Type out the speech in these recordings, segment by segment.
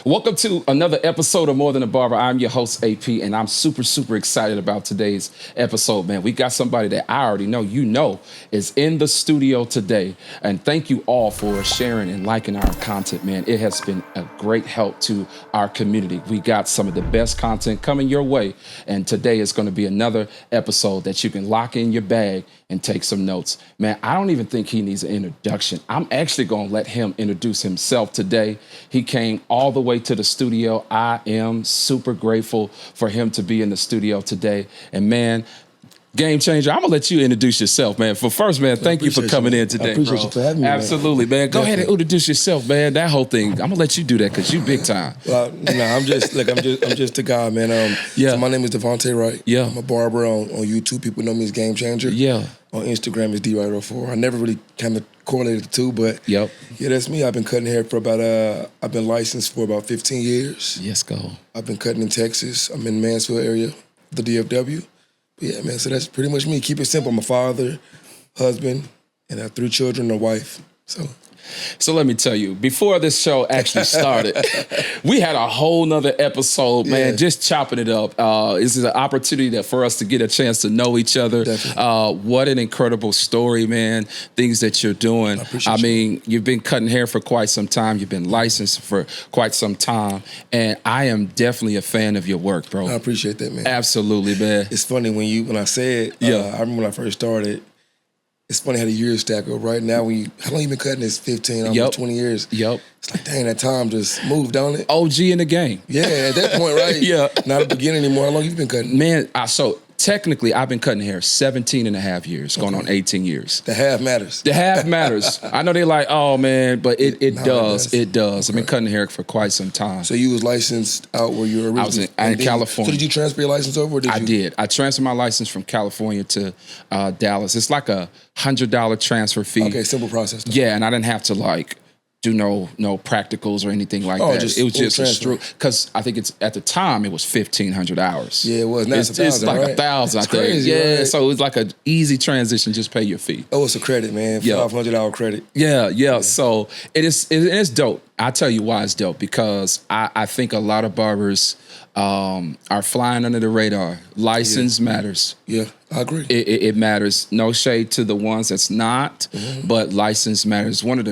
Welcome to another episode of More Than a Barber. I'm your host, AP, and I'm super excited about today's episode, man. We got somebody that I already know is in the studio today. And thank you all for sharing and liking our content, man. It has been a great help to our community. We got some of the best content coming your way. And today is going to be another episode that you can lock in your bag and take some notes. Man, I don't even think he needs an introduction. I'm actually going to let him introduce himself today. He came all the way to the studio. I am super grateful for him to be in the studio today. And man, Gamechanger, I'm going to let you introduce yourself, man. For first, man, thank you for coming in today, I appreciate you for having me, Absolutely, man. Go ahead and introduce yourself, man. That whole thing, I'm going to let you do that because you big time. I'm just a guy, man. So my name is Devonte Wright. Yeah. I'm a barber on YouTube. People know me as Gamechanger. Yeah. On Instagram is DWright04. I never really kind of correlated the two, but yeah, that's me. I've been cutting hair for about, I've been licensed for about 15 years. Yes, go. I've been cutting in Texas. I'm in Mansfield area, the DFW. But yeah, man, so that's pretty much me. Keep it simple. I'm a father, husband, and I have 3 children and a wife. So let me tell you, before this show actually started, we had a whole nother episode, man, just chopping it up. This is an opportunity for us to get a chance to know each other. What an incredible story, man. Things that you're doing. I mean, you've been cutting hair for quite some time. You've been licensed for quite some time. And I am definitely a fan of your work, bro. I appreciate that, man. Absolutely, man. It's funny when I say it, I remember when I first started, it's funny how the years stack up. Right now, how long you been cutting this? 15, almost 20 years. Yep. It's like, dang, that time just moved, don't it? OG in the game. Yeah, at that point, right? Yeah. Not at the beginning anymore. How long you been cutting? Man, so technically, I've been cutting hair 17 and a half years, going on 18 years. The half matters. The half matters. I know they're like, oh, man, but it does. It does. Okay. I've been cutting hair for quite some time. So you was licensed out where you were originally? I was in California. So did you transfer your license over? Or I did. I transferred my license from California to Dallas. It's like a $100 transfer fee. Okay, simple process. Though. Yeah, and I didn't have to do no practicals or anything like that. It was just a straight, because I think at the time it was 1,500 hours. Yeah, it was. Now it's like right? 1,000. It's crazy, yeah. Right? So it was like an easy transition. Just pay your fee. Oh, it's a credit, man. $500 credit. Yeah. So it's dope. I'll tell you why it's dope, because I think a lot of barbers are flying under the radar. License matters. Yeah, I agree. It matters. No shade to the ones that's not, but license matters. One of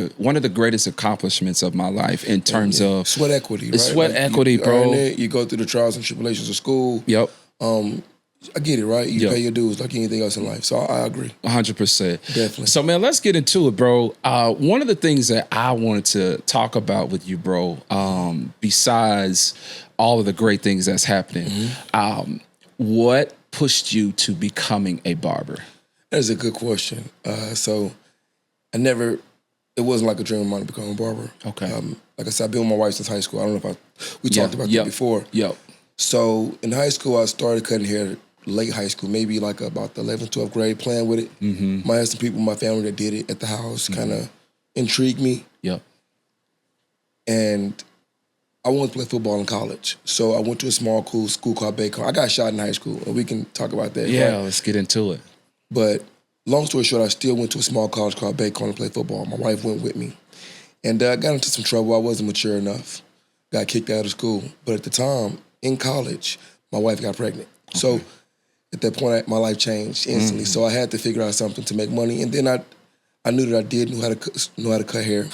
the greatest accomplishments of my life in terms of sweat equity. Right? Sweat equity, bro. You go through the trials and tribulations of school. Yep. I get it, right? You pay your dues like anything else in life. So I agree. 100%. Definitely. So, man, let's get into it, bro. One of the things that I wanted to talk about with you, bro, besides all of the great things that's happening, what pushed you to becoming a barber? That is a good question. So it wasn't like a dream of mine to become a barber. Okay. Like I said, I've been with my wife since high school. I don't know if we talked about that before. Yep. So in high school, I started cutting hair late high school, maybe like about the 11th, 12th grade, playing with it. I had some people in my family that did it at the house, kind of intrigued me. Yep. And I wanted to play football in college. So I went to a small school called Bacon. I got shot in high school, and we can talk about that. Yeah, right? let's get into it. But long story short, I still went to a small college called Bacon to play football. My wife went with me. And I got into some trouble. I wasn't mature enough. Got kicked out of school. But at the time, in college, my wife got pregnant. Okay. So at that point, my life changed instantly. So I had to figure out something to make money. And then I knew that I did know how to cut hair.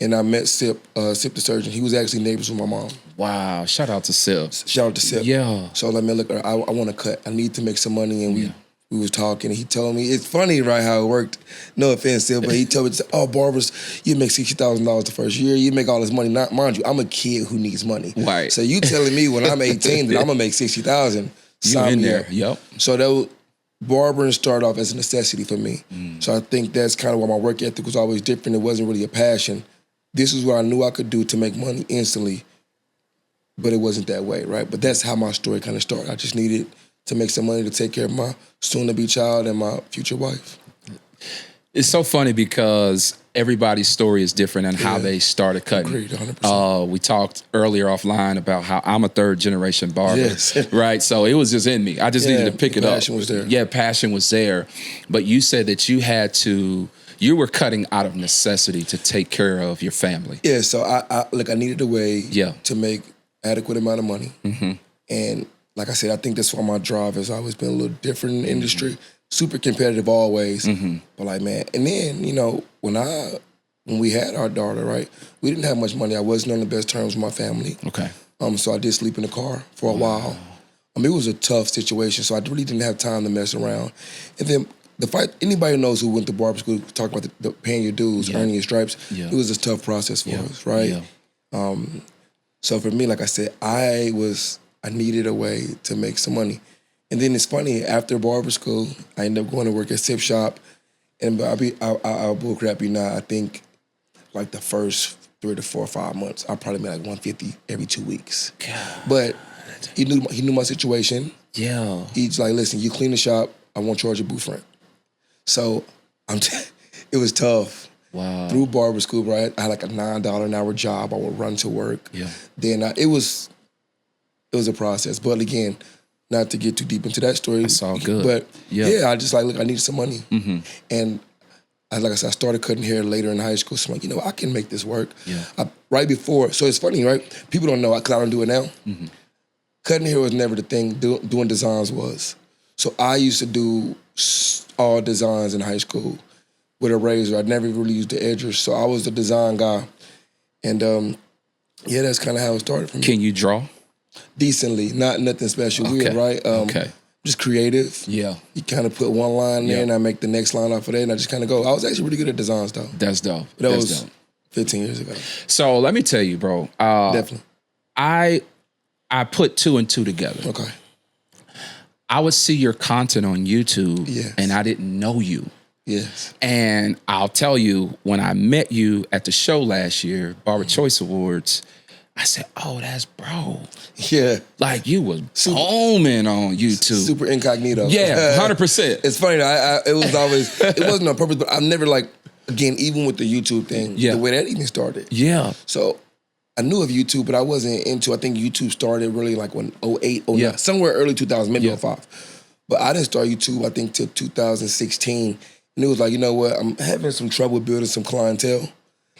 And I met Sip the surgeon. He was actually neighbors with my mom. Wow. Shout out to Sip. Shout out to Sip. Yeah. So I was like, man, look, I want to cut. I need to make some money. And we was talking, and he told me, it's funny, right, how it worked. No offense, Sip, but he told me, oh, barbers, you make $60,000 the first year. You make all this money. Not, mind you, I'm a kid who needs money. Right. So you telling me when I'm 18 that I'm going to make $60,000. You in there, yep. So barbering started off as a necessity for me. So I think that's kind of why my work ethic was always different. It wasn't really a passion. This is what I knew I could do to make money instantly, but it wasn't that way, right? But that's how my story kind of started. I just needed to make some money to take care of my soon-to-be child and my future wife. It's so funny because everybody's story is different and how they started cutting. Agreed, 100%. We talked earlier offline about how I'm a third-generation barber, right? So it was just in me. I just needed to pick it up. Passion was there. Yeah, passion was there. But you said that you had to You were cutting out of necessity to take care of your family. Yeah, so I needed a way Yeah. to make adequate amount of money. And like I said, I think that's why my drive has always been a little different in the industry. Super competitive always. But like, man, and then, you know, when we had our daughter, right, we didn't have much money. I wasn't on the best terms with my family. Okay. So I did sleep in the car for a while. It was a tough situation, so I really didn't have time to mess around. And then the fight, anybody knows who went to barber school, talk about the paying your dues, earning your stripes, it was a tough process for us, right? Yeah. So for me, like I said, I needed a way to make some money. And then it's funny, after barber school, I ended up going to work at Sip Shop. And I'll bull crap you not, I think like the first 3 to 4 or 5 months, I probably made like 150 every 2 weeks. God. But he knew my situation. Yeah. He's like, listen, you clean the shop, I won't charge you booth rent. So it was tough. Wow. Through barber school, right? I had like a $9 an hour job. I would run to work. Yeah. Then it was a process. But again, not to get too deep into that story. It's all good. But yeah, I just like, look, I needed some money. And like I said, I started cutting hair later in high school. So I'm like, you know, I can make this work. Yeah. Right before, so it's funny, right? People don't know, because I don't do it now. Cutting hair was never the thing. Doing designs was. So I used to do all designs in high school with a razor. I never really used the edgers. So I was the design guy. And yeah, that's kind of how it started for me. Can you draw? Decently, nothing special. Weird, right? Just creative. Yeah. You kind of put one line there, and I make the next line off of that, and I just kind of go. I was actually really good at designs, though. That's dope. That was 15 years ago. So let me tell you, bro. Definitely. I put 2 and 2 together. Okay. I would see your content on YouTube, Yes. and I didn't know you. Yes. And I'll tell you, when I met you at the show last year, Barber Choice Awards, I said, oh, that's bro. Yeah. Like, you was booming on YouTube. Super incognito. Yeah, 100%. It's funny, it was always, it wasn't on purpose, but I've never again, even with the YouTube thing, the way that even started. Yeah. So I knew of YouTube, but I wasn't into, I think YouTube started really like when 08, 09, somewhere early 2000, maybe 05. But I didn't start YouTube, I think, till 2016. And it was like, you know what, I'm having some trouble building some clientele.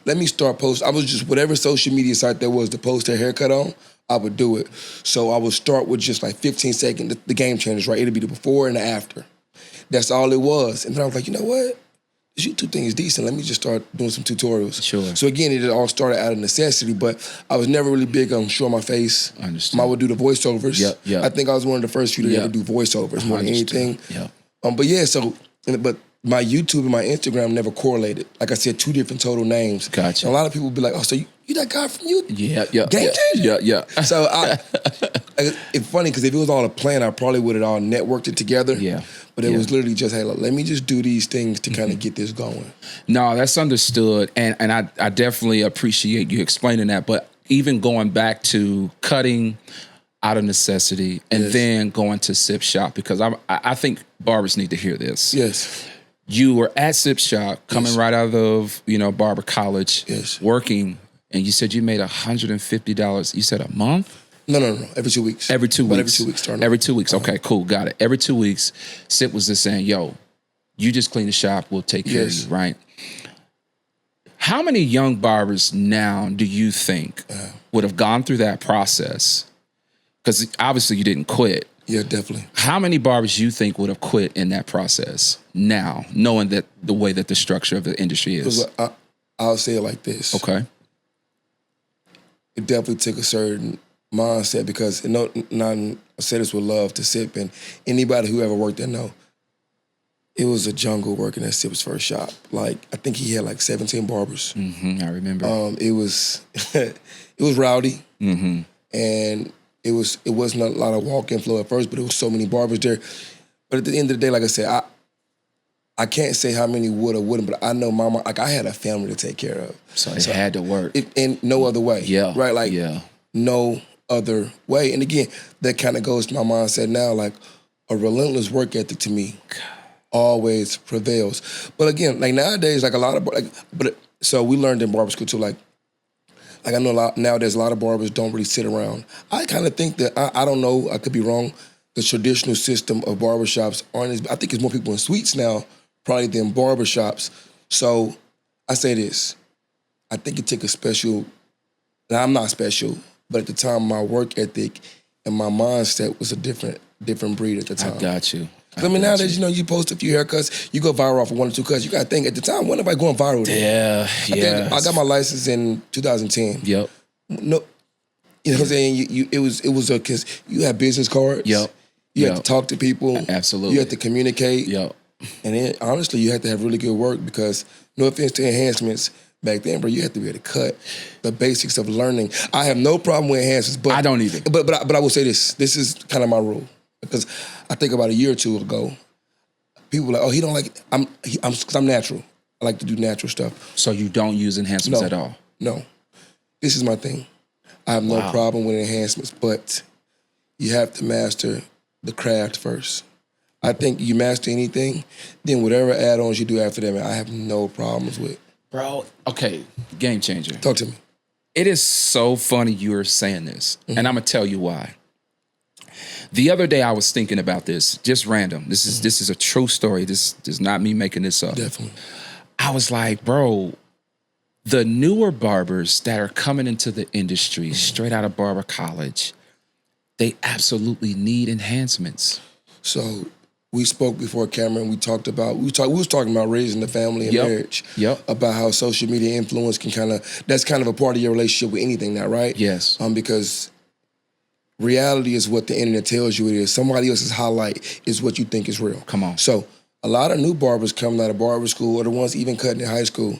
Let me start posting. I was just, whatever social media site there was to post a haircut on, I would do it. So I would start with just like 15 seconds, the Gamechangers, right? It'd be the before and the after. That's all it was. And then I was like, you know what? This YouTube thing is decent. Let me just start doing some tutorials. Sure. So again, it all started out of necessity, but I was never really big on showing my face. I understand. I would do the voiceovers. Yeah. I think I was one of the first few to ever do voiceovers more than anything. Yeah. But yeah, but my YouTube and my Instagram never correlated. Like I said, 2 different total names. Gotcha. And a lot of people would be like, oh, so you that guy from YouTube? Yeah. Gamechanger? Yeah. So it's funny because if it was all a plan, I probably would have all networked it together. Yeah. But it was literally just, hey, look, let me just do these things to kind of get this going. No, that's understood. And I definitely appreciate you explaining that. But even going back to cutting out of necessity and then going to Sip Shop, because I think barbers need to hear this. Yes. You were at Sip Shop, coming right out of, Barber College, working, and you said you made $150, you said a month? No. Every 2 weeks. Every 2 weeks. Every 2 weeks. Every 2 weeks. Okay, cool. Got it. Every 2 weeks, Sip was just saying, yo, you just clean the shop, we'll take care of you, right? How many young barbers now do you think would have gone through that process? Because obviously you didn't quit. Yeah, definitely. How many barbers you think would have quit in that process now, knowing that the way that the structure of the industry is? I'll say it like this. Okay. It definitely took a certain mindset because, I say this with love to Sip, and anybody who ever worked there know, it was a jungle working at Sip's first shop. Like, I think he had like 17 barbers. I remember. It was rowdy. And it wasn't a lot of walk-in flow at first, but it was so many barbers there. But at the end of the day, like I said, I can't say how many would or wouldn't, but I know mama, like I had a family to take care of. So it had to work. In no other way. Yeah. Right? Like, no other way. And again, that kind of goes to my mindset now, like a relentless work ethic to me always prevails. But again, like nowadays, like a lot of, so we learned in barber school too, like I know nowadays a lot of barbers don't really sit around. I kind of think that, I don't know, I could be wrong, the traditional system of barbershops I think there's more people in suites now probably than barbershops. So I say this. I think it took a special, now I'm not special, but at the time my work ethic and my mindset was a different breed at the time. I got you. I mean, nowadays, you post a few haircuts, you go viral off of 1 or 2 cuts. You got to think, at the time, wasn't nobody going viral then. Yeah, I got my license in 2010. Yep. No, you know what I'm saying? It was because you had business cards. Yep. You had to talk to people. Absolutely. You had to communicate. Yep. And then, honestly, you had to have really good work because, no offense to enhancements, back then, bro, you had to be able to cut the basics of learning. I have no problem with enhancements, but I don't either. But I will say this. This is kind of my rule. Because I think about a year or two ago, people were like, oh, he don't like it. Because I'm natural. I like to do natural stuff. So you don't use enhancements at all? No. This is my thing. I have no problem with enhancements, but you have to master the craft first. I think you master anything, then whatever add-ons you do after that, man, I have no problems with. Bro, okay, game changer. Talk to me. It is so funny you're saying this, and I'm going to tell you why. The other day I was thinking about this, just random. This is a true story. This is not me making this up. Definitely. I was like, bro, the newer barbers that are coming into the industry straight out of barber college, they absolutely need enhancements. So we spoke before camera and we was talking about raising the family and marriage. Yep. About how social media influence can that's kind of a part of your relationship with anything now, right? Yes. Because reality is what the internet tells you it is. Somebody else's highlight is what you think is real. Come on. So a lot of new barbers coming out of barber school or the ones even cutting in high school,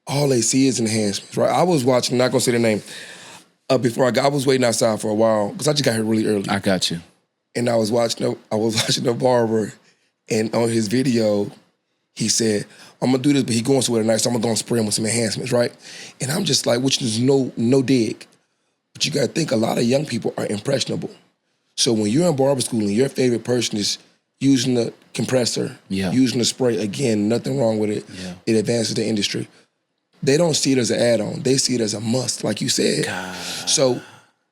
all they see is enhancements, right? I was watching, not gonna say the name, before I was waiting outside for a while because I just got here really early. I got you. And I was watching a barber, and on his video, he said, I'm gonna do this, but he going somewhere tonight, so I'm gonna go and spray him with some enhancements, right? And I'm just like, which is no dig. But you gotta think a lot of young people are impressionable. So when you're in barber school and your favorite person is using the compressor, using the spray, again, nothing wrong with it. Yeah. It advances the industry. They don't see it as an add-on. They see it as a must, like you said. God. So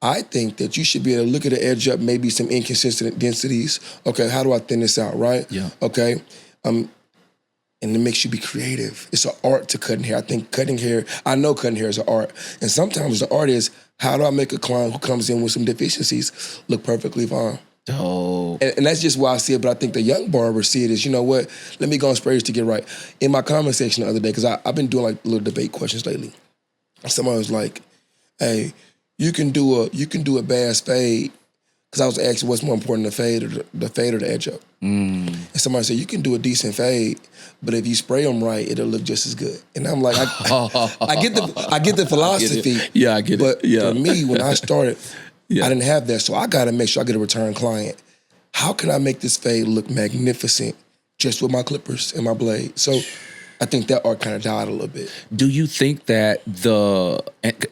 I think that you should be able to look at the edge up, maybe some inconsistent densities. Okay, how do I thin this out, right? Yeah. Okay. And it makes you be creative. It's an art to cutting hair. I think I know cutting hair is an art. And sometimes the art is, how do I make a client who comes in with some deficiencies look perfectly fine? Oh. And that's just why I see it, but I think the young barbers see it as, you know what, let me go and spray this to get right. In my comment section the other day, because I've been doing like little debate questions lately, somebody was like, hey, you can do a bass fade, because I was asking what's more important, the fade or the edge up. And somebody said, you can do a decent fade, but if you spray them right, it'll look just as good. And I'm like, I get the philosophy. I get it. But for me, when I started, I didn't have that. So I got to make sure I get a return client. How can I make this fade look magnificent just with my clippers and my blade? So I think that art kind of died a little bit. Do you think that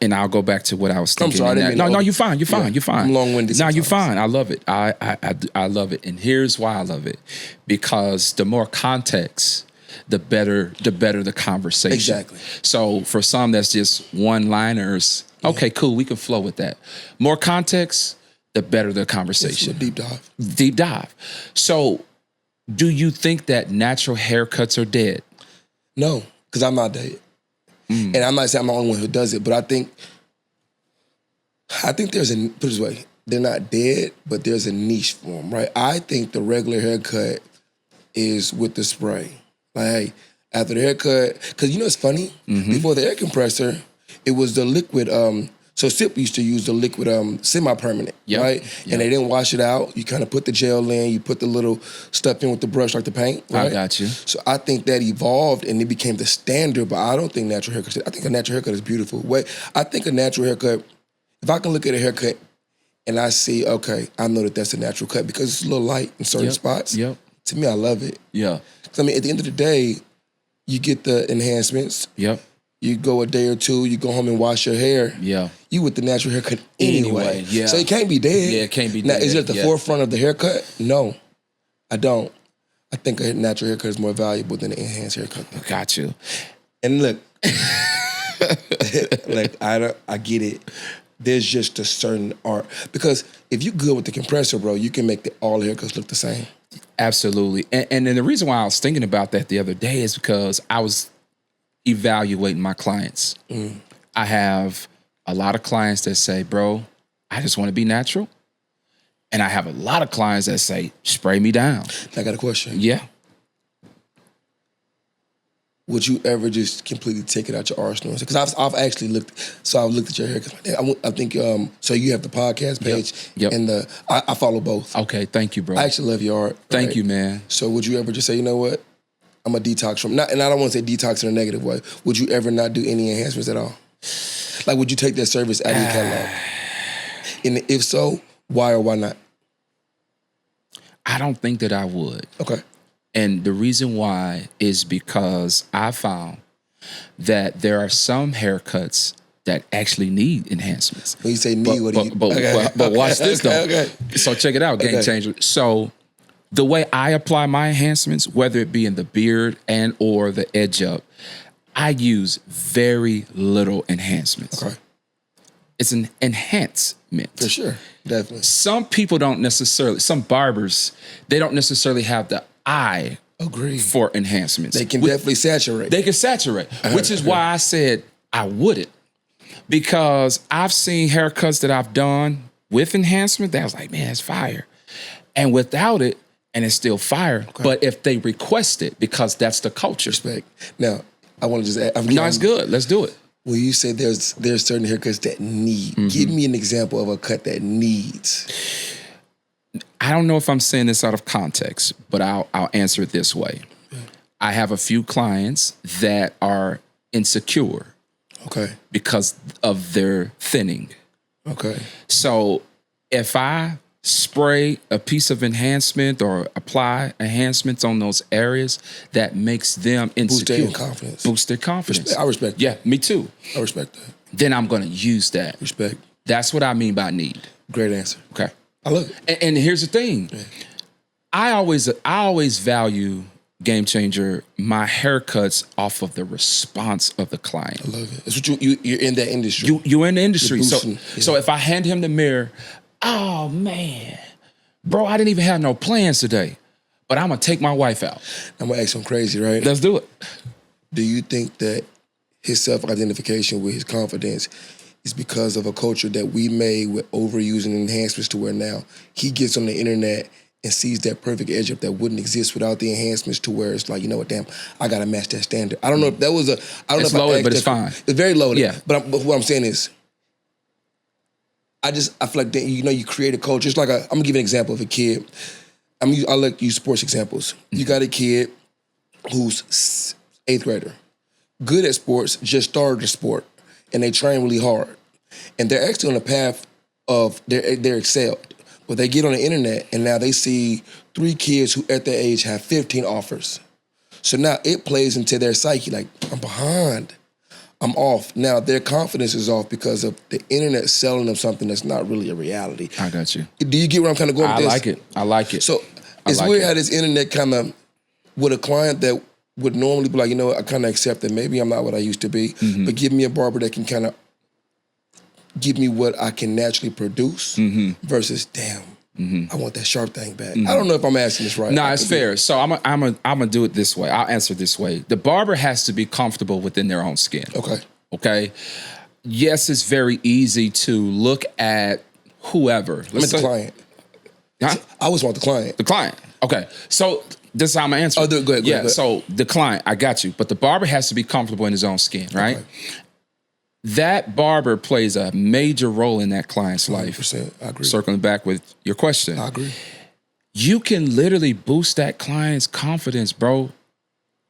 and I'll go back to what I was thinking. I'm sorry. No, you're fine. You're fine. I'm long-winded. No, you're fine. I love it. I love it. And here's why I love it. Because the more context, the better the conversation. Exactly. So for some, that's just one-liners. Okay, cool. We can flow with that. More context, the better the conversation. Deep dive. Deep dive. So do you think that natural haircuts are dead? No, because I'm not dead. And I'm not saying I'm the only one who does it, but I think there's put it this way, they're not dead, but there's a niche for them, right? I think the regular haircut is with the spray. Like, hey, after the haircut, because you know it's funny? Before the air compressor, it was the liquid, so SIP used to use the liquid semi-permanent, right? Yep. And they didn't wash it out. You kind of put the gel in, you put the little stuff in with the brush like the paint, right? I got you. So I think that evolved and it became the standard, but I don't think natural haircut, I think a natural haircut is beautiful. I think a natural haircut, if I can look at a haircut and I see, okay, I know that that's a natural cut because it's a little light in certain spots. Yep. To me, I love it. Yeah. Because I mean, at the end of the day, you get the enhancements. Yep. You go a day or two, you go home and wash your hair. Yeah. You with the natural haircut anyway. Yeah. So it can't be dead. Yeah, it can't be now, dead. Is it at the forefront of the haircut? No, I don't. I think a natural haircut is more valuable than an enhanced haircut. Got you. And look, like I get it. There's just a certain art. Because if you good with the compressor, bro, you can make all the haircuts look the same. Absolutely. And then the reason why I was thinking about that the other day is because I was evaluating my clients. I have a lot of clients that say, bro, I just want to be natural. And I have a lot of clients that say, spray me down. I got a question. Yeah. Would you ever just completely take it out your arsenal? Because I've actually looked. So I looked at your hair. I think so. You have the podcast page, and I follow both. Okay, thank you, bro. I actually love your art. Thank you, man. So would you ever just say, you know what, I'm a detox from not, and I don't want to say detox in a negative way. Would you ever not do any enhancements at all? Like, would you take that service out of your catalog? And if so, why or why not? I don't think that I would. Okay. And the reason why is because I found that there are some haircuts that actually need enhancements. When you say need, what do you... But watch this, though. Okay. So check it out, Gamechanger. So the way I apply my enhancements, whether it be in the beard and or the edge up, I use very little enhancements. Okay. It's an enhancement. For sure. Definitely. Some people don't necessarily, some barbers, they don't necessarily have the eye for enhancements. They can definitely saturate. They can saturate, which is why I said I wouldn't. Because I've seen haircuts that I've done with enhancement that I was like, man, it's fire. And without it, and it's still fire. Okay. But if they request it, because that's the culture. Respect. Now, I want to just add. No, it's good. Let's do it. Well, you say there's certain haircuts that need. Give me an example of a cut that needs. I don't know if I'm saying this out of context, but I'll answer it this way. I have a few clients that are insecure. Okay. Because of their thinning. Okay. So if I spray a piece of enhancement or apply enhancements on those areas, that makes them insecure. Boost their confidence. I respect that. Yeah, me too. I respect that. Then I'm going to use that. Respect. That's what I mean by need. Great answer. Okay. I love it. And here's the thing. Yeah. I always value, Gamechanger, my haircuts off of the response of the client. I love it. It's what you're in that industry. You're in the industry. So if I hand him the mirror, oh man, bro, I didn't even have no plans today, but I'm gonna take my wife out. I'm gonna ask him crazy, right? Let's do it. Do you think that his self-identification with his confidence is because of a culture that we made with overusing enhancements to where now he gets on the internet and sees that perfect edge up that wouldn't exist without the enhancements, to where it's like, you know what, damn, I gotta match that standard. I don't know if that was it's loaded, but it's fine. It's very loaded. Yeah. But what I'm saying is, I feel like that, you create a culture. It's like I'm gonna give you an example of a kid. I like use sports examples. You got a kid who's 8th grader, good at sports, just started the sport, and they train really hard, and they're actually on the path of they're excelled. But they get on the internet and now they see 3 kids who at their age have 15 offers. So now it plays into their psyche like, I'm behind, I'm off. Now their confidence is off because of the internet selling them something that's not really a reality. I got you. Do you get where I'm kind of going with this? I like it. So it's weird how this internet kind of, with a client that would normally be like, you know what, I kind of accept that maybe I'm not what I used to be, but give me a barber that can kind of give me what I can naturally produce versus, damn, I want that sharp thing back. I don't know if I'm asking this right. No, it's fair. So I'm gonna do it this way. I'll answer this way. The barber has to be comfortable within their own skin. Okay. Yes, it's very easy to look at whoever. The client. Huh? I always want the client. The client. Okay. So this is how I'm gonna answer. Go ahead. So the client, I got you. But the barber has to be comfortable in his own skin, right? Okay. That barber plays a major role in that client's life. 100%. I agree. Circling back with your question. I agree. You can literally boost that client's confidence, bro,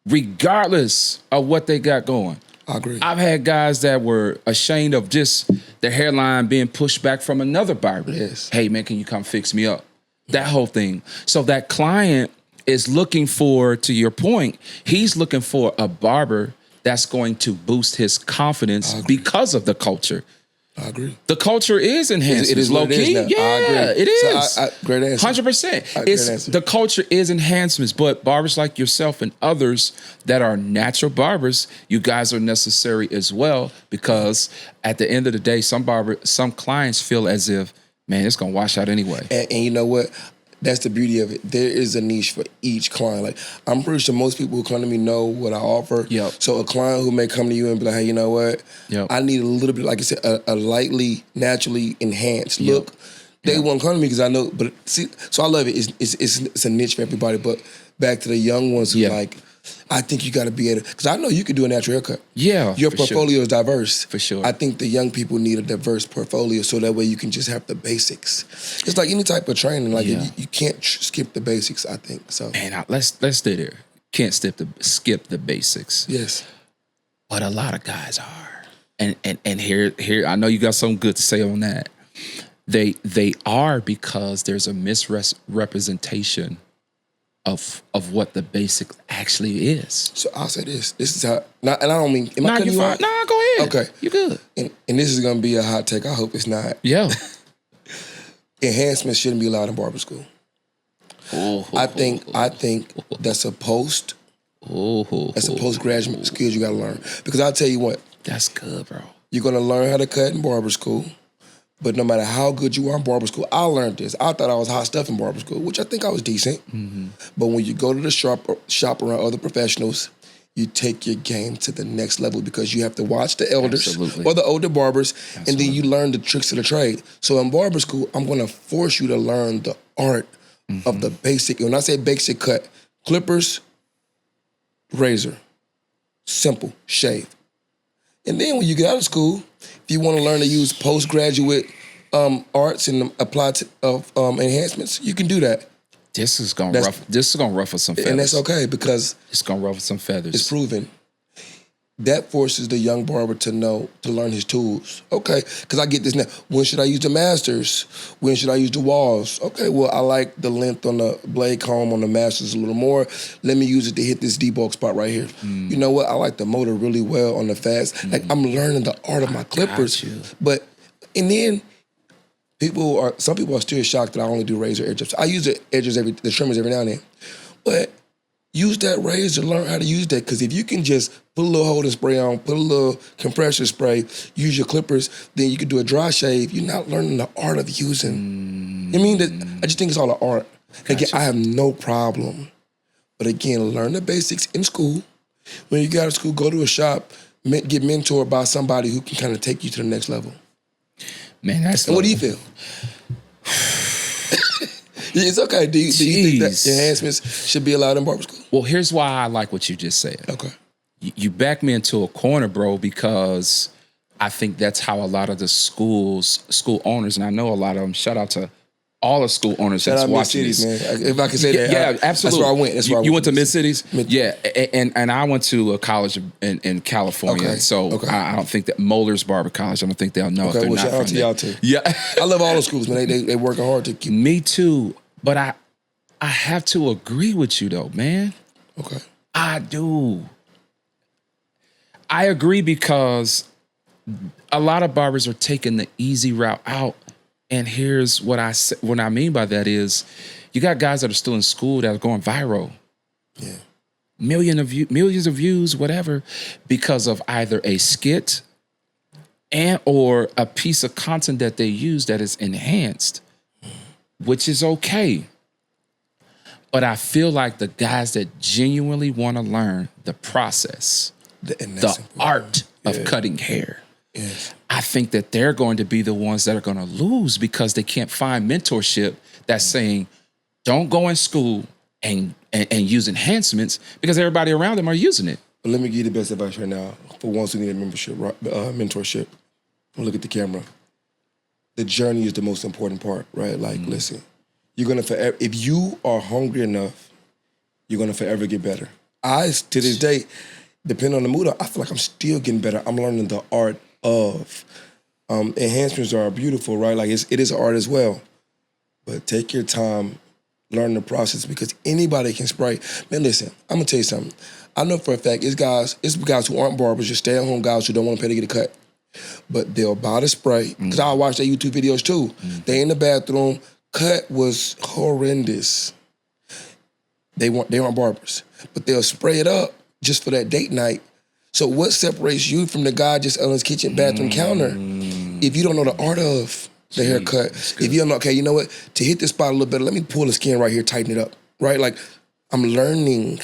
regardless of what they got going. I agree. I've had guys that were ashamed of just their hairline being pushed back from another barber. Yes. Hey, man, can you come fix me up? That whole thing. So that client is looking for, to your point, he's looking for a barber that's going to boost his confidence because of the culture. I agree. The culture is enhanced. It is low key. Yeah, I agree. It is. So great answer. 100%. The culture is enhancements, but barbers like yourself and others that are natural barbers, you guys are necessary as well, because at the end of the day, some clients feel as if, man, it's gonna wash out anyway. And you know what? That's the beauty of it. There is a niche for each client. Like, I'm pretty sure most people who come to me know what I offer. Yep. So a client who may come to you and be like, hey, you know what? Yep. I need a little bit, like I said, a lightly, naturally enhanced look. They won't come to me because I know, but see, so I love it. It's a niche for everybody. But back to the young ones who like, I think you got to be able to, because I know you could do a natural haircut. Yeah, your portfolio is diverse. For sure. I think the young people need a diverse portfolio so that way you can just have the basics. It's like any type of training. Like you can't skip the basics, I think. So man, let's stay there. Can't skip the basics. Yes. But a lot of guys are. And here I know you got something good to say on that. They are because there's a misrepresentation of what the basic actually is. So I'll say this. This is how, and I don't mean, am I cutting you off? Nah, go ahead. Okay. You good. And this is going to be a hot take. I hope it's not. Yeah. Enhancements shouldn't be allowed in barber school. I think that's a postgraduate skills you got to learn. Because I'll tell you what. That's good, bro. You're going to learn how to cut in barber school. But no matter how good you are in barber school, I learned this. I thought I was hot stuff in barber school, which I think I was decent. Mm-hmm. But when you go to the shop around other professionals, you take your game to the next level because you have to watch the elders or the older barbers, and then you learn the tricks of the trade. So in barber school, I'm going to force you to learn the art of the basic. And when I say basic cut, clippers, razor, simple, shave. And then when you get out of school, if you want to learn to use postgraduate arts and apply to, enhancements, you can do that. This is gonna ruffle some feathers, and that's okay because it's gonna ruffle some feathers. It's proven. That forces the young barber to learn his tools. Okay, because I get this now. When should I use the masters? When should I use the walls? Okay, well, I like the length on the blade comb on the masters a little more. Let me use it to hit this debulk spot right here. You know what? I like the motor really well on the fast. Like, I'm learning the art of my clippers. But, and then some people are still shocked that I only do razor edges. I use the trimmers every now and then. But use that razor, learn how to use that. Because if you can just put a little holding spray on, put a little compressor spray, use your clippers, then you can do a dry shave. You're not learning the art of using. I mean, I just think it's all an art. Again, I have no problem. But again, learn the basics in school. When you get out of school, go to a shop, get mentored by somebody who can kind of take you to the next level. Man, that's and what do you feel? It's okay. Do you think that enhancements should be allowed in barber school? Well, here's why I like what you just said. Okay. You back me into a corner, bro, because I think that's how a lot of the school owners, and I know a lot of them, shout out to all the school owners that's watching this. Man. If I can say that. Yeah, absolutely. That's where I went. You went to Mid-Cities? Yeah, and I went to a college in California, I don't think that Moeller's Barber College, I don't think they'll know if they're not shout from out to y'all too. Yeah. I love all the schools, man. They working hard to keep. Me too, but I have to agree with you though, man. Okay. I do. I agree because a lot of barbers are taking the easy route out. And here's what I mean by that is you got guys that are still in school that are going viral. Yeah. Millions of views, whatever, because of either a skit or a piece of content that they use that is enhanced, which is okay. But I feel like the guys that genuinely want to learn the process, the art of cutting hair, yes. I think that they're going to be the ones that are going to lose because they can't find mentorship that's saying, don't go in school and use enhancements because everybody around them are using it. But let me give you the best advice right now for ones who need a mentorship. Look at the camera. The journey is the most important part, right? Like, listen, you're going to forever, if you are hungry enough, you're going to forever get better. To this day, depending on the mood, I feel like I'm still getting better. I'm learning the art of enhancements are beautiful, right? Like it is art as well. But take your time, learn the process because anybody can spray. Man, listen, I'm gonna tell you something. I know for a fact it's guys who aren't barbers, just stay-at-home guys who don't want to pay to get a cut. But they'll buy the spray. Because I watch their YouTube videos too. They in the bathroom, cut was horrendous. They aren't barbers. But they'll spray it up just for that date night. So what separates you from the guy just on his kitchen bathroom counter if you don't know the art of the haircut. If you don't know, okay, you know what? To hit this spot a little better, let me pull the skin right here, tighten it up, right? Like, I'm learning.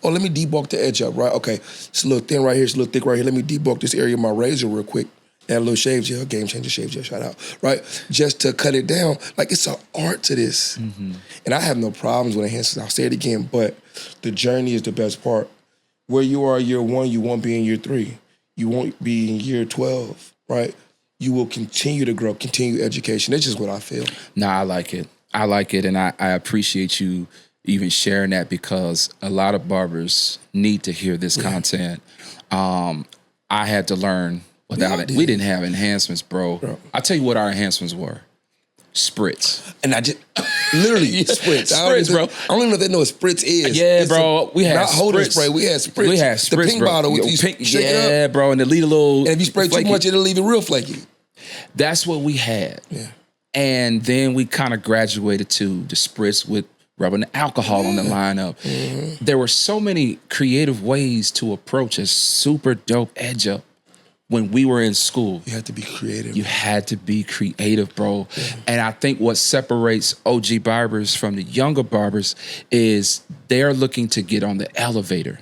Oh, let me debulk the edge up, right? Okay, it's a little thin right here, it's a little thick right here. Let me debulk this area of my razor real quick. Add a little shave gel, Gamechanger shave gel, shout out, right? Just to cut it down. Like, it's an art to this. And I have no problems with enhancements. I'll say it again, but the journey is the best part. Where you are year 1, you won't be in year 3. You won't be in year 12, right? You will continue to grow, continue education. That's just what I feel. Nah, I like it. I like it, and I appreciate you even sharing that because a lot of barbers need to hear this content. I had to learn without it. We didn't have enhancements, bro. I'll tell you what our enhancements were. Spritz. And I just, literally, spritz. Spritz, bro. I don't even know if they know what spritz is. Yeah, bro. We had not holding spritz. spray. We had spritz. We had spritz, the pink bro. bottle with Yo, these pink, shake it yeah, up. bro. And it leave a little And if you spray flaky. too much, it'll leave it real flaky. That's what we had. Yeah. And then we kind of graduated to the spritz with rubbing the alcohol on the lineup. There were so many creative ways to approach a super dope edge up when we were in school. You had to be creative. You had to be creative, bro. And I think what separates OG barbers from the younger barbers is they're looking to get on the elevator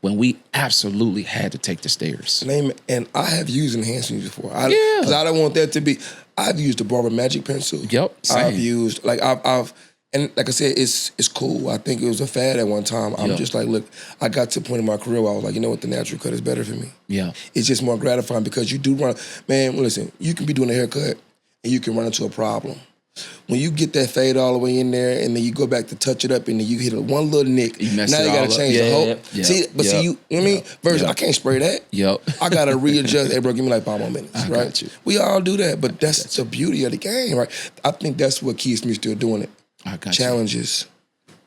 when we absolutely had to take the stairs. And I have used enhancements before. Yeah. Because I don't want that to be, I've used the Barber Magic Pencil. Yep, same. I've used, like, I've and like I said, it's cool. I think it was a fad at one time. I'm just like, look, I got to a point in my career where I was like, you know what, the natural cut is better for me. Yeah. It's just more gratifying because you do run, man, listen, you can be doing a haircut and you can run into a problem. When you get that fade all the way in there and then you go back to touch it up and then you hit one little nick, now you gotta change the whole. See, but see, you know what I mean? Versus, I can't spray that. I gotta readjust. Hey, bro, give me like 5 more minutes, right? Got you. We all do that, but that's the beauty of the game, right? I think that's what keeps me still doing it. I got Challenges.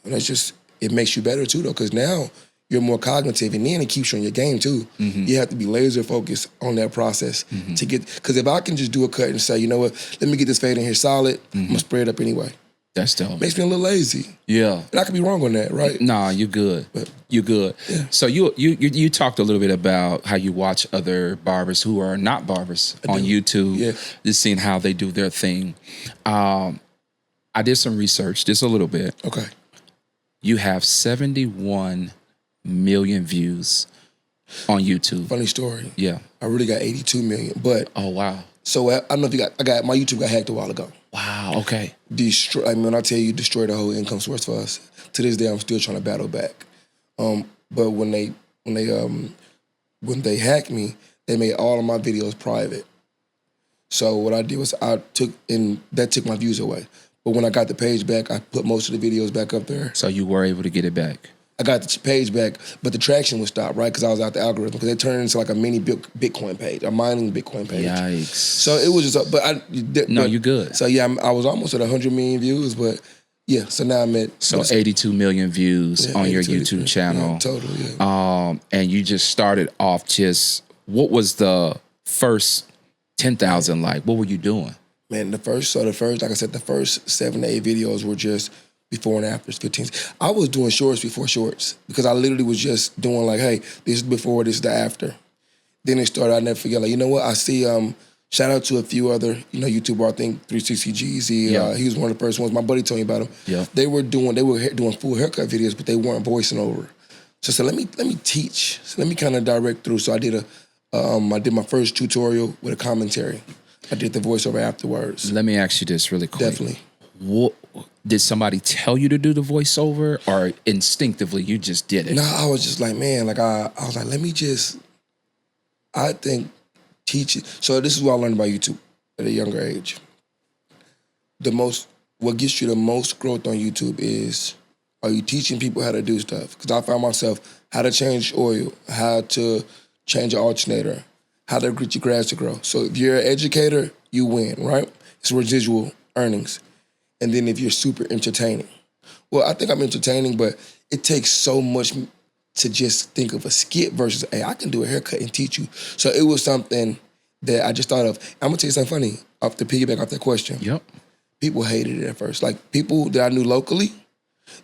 And that's just, it makes you better too, though, because now you're more cognitive and then it keeps you on your game too. You have to be laser focused on that process to get, because if I can just do a cut and say, you know what, let me get this fade in here solid, I'm gonna spray it up anyway. That's dope. Makes me a little lazy. Yeah. And I could be wrong on that, right? Nah, you're good. You're good. Yeah. So you talked a little bit about how you watch other barbers who are not barbers on YouTube, just seeing how they do their thing. I did some research, just a little bit. Okay. You have 71 million views on YouTube. Funny story. Yeah. I really got 82 million, but. Oh, wow. So I don't know if you got, my YouTube got hacked a while ago. Wow, okay. I mean, when I tell you, destroy the whole income source for us. To this day, I'm still trying to battle back. But when they hacked me, they made all of my videos private. So what I did was that took my views away. But when I got the page back, I put most of the videos back up there. So you were able to get it back? I got the page back, but the traction was stopped, right? Because I was out the algorithm. Because it turned into like a mini Bitcoin page, a mining Bitcoin page. Yikes. So it was just, you're good. So yeah, I was almost at 100 million views, but yeah, so now I'm at. So 82 million views on your YouTube channel. Yeah, totally, and you just started off what was the first 10,000 like? What were you doing? Man, the first, like I said, the first 7 to 8 videos were just before and afters, 15s. I was doing shorts before shorts because I literally was just doing like, hey, this is before, this is the after. Then it started, I'll never forget, like, you know what, I see, shout out to a few other, YouTuber, I think 360 Jeezy, he was one of the first ones, my buddy told me about him. Yeah. They were doing full haircut videos, but they weren't voicing over. So I said, let me teach. So let me kind of direct through. So I did my first tutorial with a commentary. I did the voiceover afterwards. Let me ask you this really quick. Definitely. What, did somebody tell you to do the voiceover or instinctively you just did it? No, I was just like, man, like I was like, let me just, I think teach it. So this is what I learned about YouTube at a younger age. What gets you the most growth on YouTube is, are you teaching people how to do stuff? Because I found myself how to change oil, how to change an alternator, how to get your grass to grow. So if you're an educator, you win, right? It's residual earnings. And then if you're super entertaining. Well, I think I'm entertaining, but it takes so much to just think of a skit versus, hey, I can do a haircut and teach you. So it was something that I just thought of. I'm gonna tell you something funny, off the piggyback off that question. Yep. People hated it at first. Like people that I knew locally,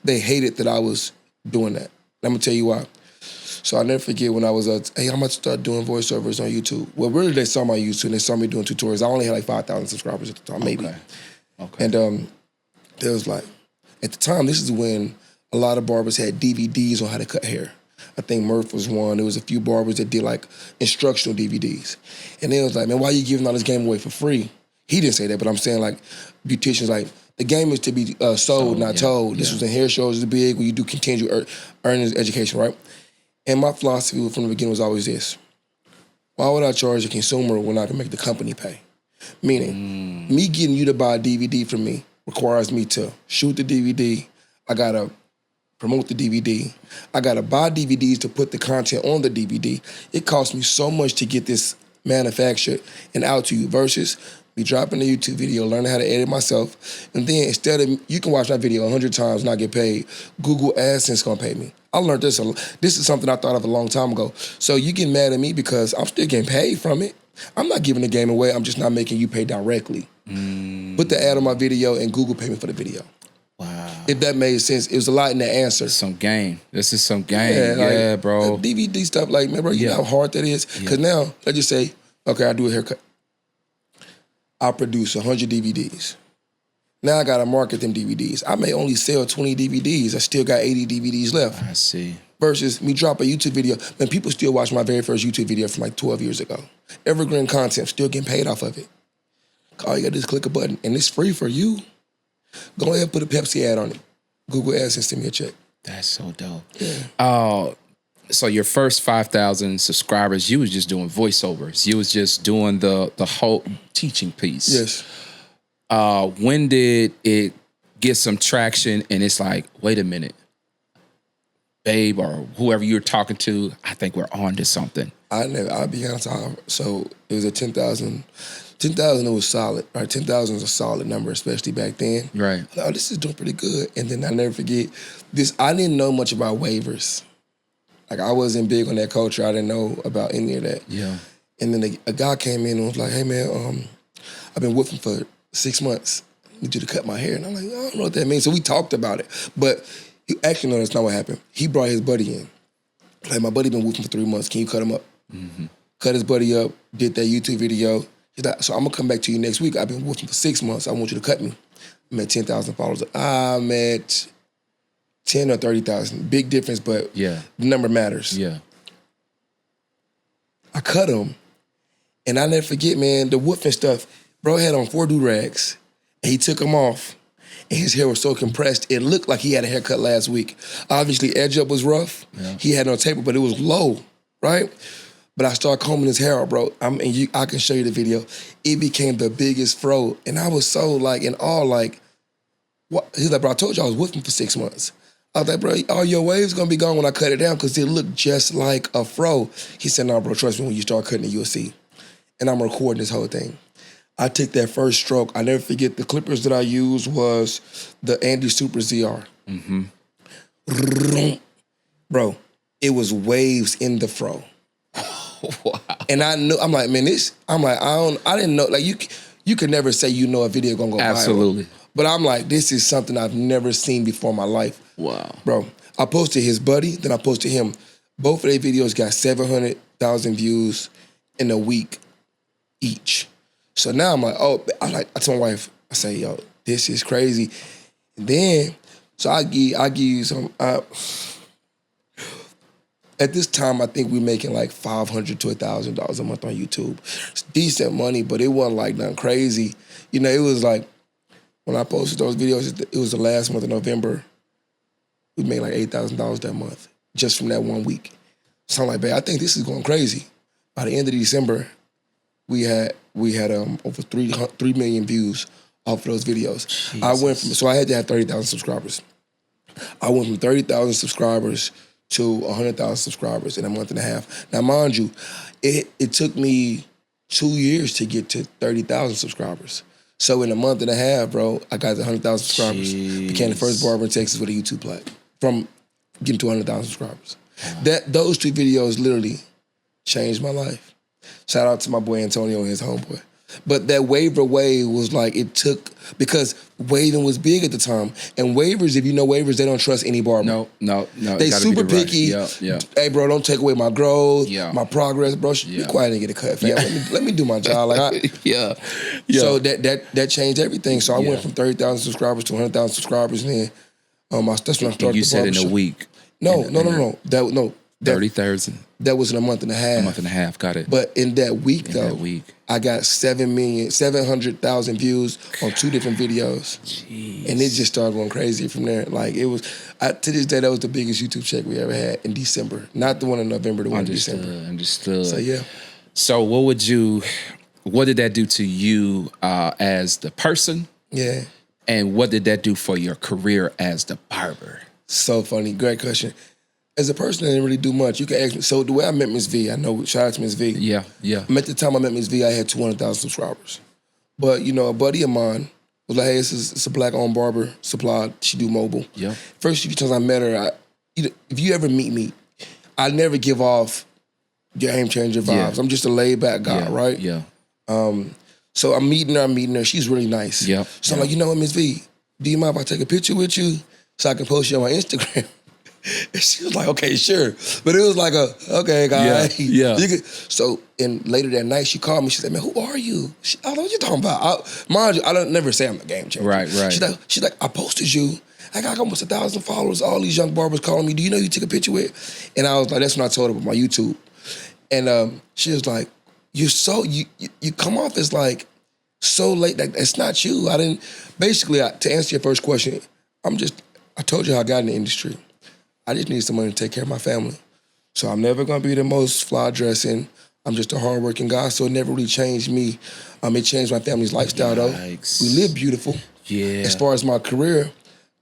they hated that I was doing that. I'm gonna tell you why. So I never forget when I was, hey, I'm about to start doing voiceovers on YouTube. Well, really, they saw my YouTube and they saw me doing tutorials. I only had like 5,000 subscribers at the time, maybe. Okay. And there was like, at the time, this is when a lot of barbers had DVDs on how to cut hair. I think Murph was one. There was a few barbers that did like instructional DVDs. And then it was like, man, why are you giving all this game away for free? He didn't say that, but I'm saying like beauticians, like the game is to be sold, not told. This was in hair shows, it's big, where you do continual earnings education, right? And my philosophy from the beginning was always this. Why would I charge a consumer when I can make the company pay? Meaning, me getting you to buy a DVD from me requires me to shoot the DVD. I gotta promote the DVD. I gotta buy DVDs to put the content on the DVD. It costs me so much to get this manufactured and out to you versus me dropping a YouTube video, learning how to edit myself, and then instead of, you can watch that video 100 times and not get paid, Google AdSense gonna pay me. I learned this, this is something I thought of a long time ago. So you get mad at me because I'm still getting paid from it. I'm not giving the game away, I'm just not making you pay directly. Put the ad on my video and Google pay me for the video. Wow. If that made sense, it was a lot in the answer. Some game. This is some game. Yeah, like, bro. DVD stuff, like, man, bro, you know how hard that is? Because now, let's just say, okay, I do a haircut. I produce 100 DVDs. Now I gotta market them DVDs. I may only sell 20 DVDs. I still got 80 DVDs left. I see. Versus me drop a YouTube video, and people still watch my very first YouTube video from like 12 years ago. Evergreen content, still getting paid off of it. All you gotta do is click a button, and it's free for you. Go ahead and put a Pepsi ad on it. Google AdSense, send me a check. That's so dope. Yeah. So your first 5,000 subscribers, you was just doing voiceovers. You was just doing the whole teaching piece. Yes. When did it get some traction and it's like, wait a minute, babe or whoever you're talking to, I think we're on to something. I'll be honest, so it was a 10,000. 10,000, it was solid, right? 10,000 is a solid number, especially back then. Right. Oh, this is doing pretty good. And then I never forget this. I didn't know much about waivers. Like, I wasn't big on that culture. I didn't know about any of that. Yeah. And then a guy came in and was like, hey, man, I've been whipping for 6 months. I need you to cut my hair. And I'm like, I don't know what that means. So we talked about it. But actually, no, that's not what happened. He brought his buddy in. Like, my buddy been whipping for 3 months. Can you cut him up? Cut his buddy up, did that YouTube video. He's like, so I'm going to come back to you next week. I've been working for 6 months. I want you to cut me. I'm at 10,000 followers. I'm at 10 or 30,000. Big difference, but the number matters. Yeah. I cut him, and I never forget, man, the woofing stuff. Bro had on 4 do-rags, and he took them off, and his hair was so compressed, it looked like he had a haircut last week. Obviously, edge up was rough. Yeah. He had no taper, but it was low, right? But I started combing his hair out, bro. I can show you the video. It became the biggest fro. And I was so like, in awe, like, what? He's like, bro, I told you I was with him for 6 months. I was like, bro, all your waves gonna be gone when I cut it down because it looked just like a fro. He said, no, bro, trust me, when you start cutting it, you'll see. And I'm recording this whole thing. I took that first stroke. I never forget the clippers that I used was the Andy Super ZR. Bro, it was waves in the fro. Wow. And I knew, I'm like, man, I didn't know, like, you could never say you know a video gonna go viral. Absolutely. But I'm like, this is something I've never seen before in my life. Wow. Bro, I posted his buddy, then I posted him. Both of their videos got 700,000 views in a week each. So now I'm like, I told my wife, I say, yo, this is crazy. And then, so I give you some, at this time, I think we're making like $500 to $1,000 a month on YouTube. It's decent money, but it wasn't like nothing crazy. You know, it was like, when I posted those videos, it was the last month of November. We made like $8,000 that month, just from that 1 week. So I'm like, babe, I think this is going crazy. By the end of December, we had over 3 million views off of those videos. Jesus. So I had to have 30,000 subscribers. I went from 30,000 subscribers to 100,000 subscribers in a month and a half. Now, mind you, it took me 2 years to get to 30,000 subscribers. So in a month and a half, bro, I got to 100,000 subscribers. Jeez. Became the first barber in Texas with a YouTube plat from getting to 100,000 subscribers. Those 2 videos literally changed my life. Shout out to my boy Antonio and his homeboy. But that waiver wave was like, it took, because waving was big at the time. And waivers, if you know waivers, they don't trust any barber. No. They super picky. Yeah. Hey, bro, don't take away my growth, Yeah. my progress, bro. Be quiet and get a cut, fam. Let me do my job. Yeah. So that changed everything. So I went from 30,000 subscribers to 100,000 subscribers, and then that's when I started. You the said in barbershop. a week. No. 30,000. That was in a month and a half. A month and a half, got it. But in that week, I got 700,000 views on 2 different videos. Jeez. And it just started going crazy from there. Like, it was, to this day, that was the biggest YouTube check we ever had in December. Not the one in November, the one in December. Understood. So, yeah. So what did that do to you as the person? Yeah. And what did that do for your career as the barber? So funny. Great question. As a person, I didn't really do much. You can ask me. So the way I met Miss V, I know, shout out to Miss V. Yeah. At the time I met Miss V, I had 200,000 subscribers. But, a buddy of mine was like, hey, it's a black-owned barber supply. She do mobile. Yeah. First few times I met her, if you ever meet me, I never give off Gamechanger vibes. Yeah. I'm just a laid-back guy, right? Yeah. So I'm meeting her. She's really nice. Yeah. So I'm like, you know what, Miss V, do you mind if I take a picture with you so I can post you on my Instagram? And she was like, okay, sure. But it was like okay, guys. Yeah. So, and later that night, she called me. She said, man, who are you? I don't know what you're talking about. Mind you, I don't never say I'm a game changer. Right. She's like, I posted you. I got almost 1,000 followers. All these young barbers calling me. Do you know who you took a picture with? And I was like, that's when I told her about my YouTube. And she was like, you come off as like so late. Like, it's not you. Basically, to answer your first question, I told you how I got in the industry. I just need someone to take care of my family. So I'm never gonna be the most fly dressing. I'm just a hardworking guy, so it never really changed me. It changed my family's lifestyle though. We live beautiful. Yeah. As far as my career,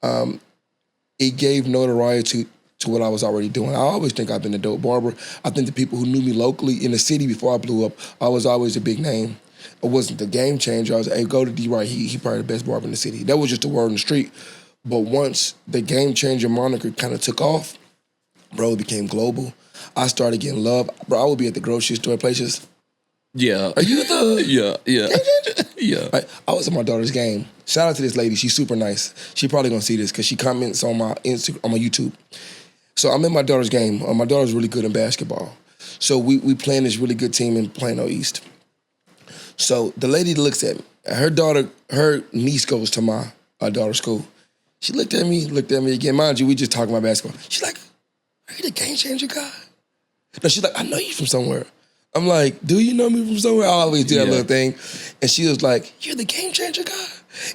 it gave notoriety to what I was already doing. I always think I've been a dope barber. I think the people who knew me locally in the city before I blew up, I was always a big name. I wasn't the game changer. I was, hey, go to D. Wright. He probably the best barber in the city. That was just the word on the street. But once the Game Changer moniker kind of took off, bro, it became global. I started getting love. Bro, I would be at the grocery store places. Yeah. Are you the Yeah. Game Changer? Yeah. Like, I was at my daughter's game. Shout out to this lady. She's super nice. She probably gonna see this because she comments on my Instagram, on my YouTube. So I'm in my daughter's game. My daughter's really good in basketball. So we playing this really good team in Plano East. So the lady looks at me. Her niece goes to my daughter's school. She looked at me again. Mind you, we just talking about basketball. She's like, are you the Game Changer guy? No, she's like, I know you from somewhere. I'm like, do you know me from somewhere? I always do that little thing. And she was like, you're the Game Changer guy?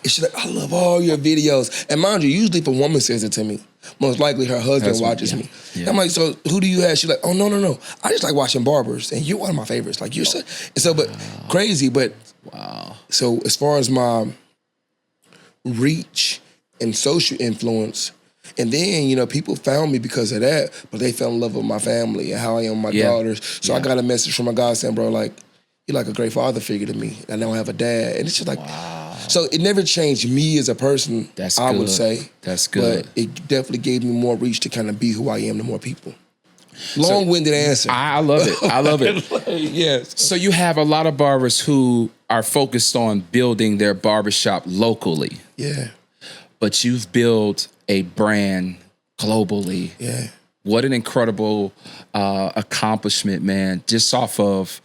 And she's like, I love all your videos. And mind you, usually if a woman says it to me, most likely her husband watches me. Yeah. I'm like, so who do you have? She's like, oh, no. I just like watching Barbers. And you're one of my favorites. Like, you're but crazy. But so as far as my reach and social influence, and then, people found me because of that, but they fell in love with my family and how I am with my daughters. So I got a message from my guy saying, bro, like, you're like a great father figure to me. I don't have a dad. And it's just like, so it never changed me as a person, I would say. That's good. But it definitely gave me more reach to kind of be who I am to more people. Long-winded answer. I love it. I love it. Yes. So you have a lot of barbers who are focused on building their barbershop locally. Yeah. But you've built a brand globally. Yeah. What an incredible accomplishment, man, just off of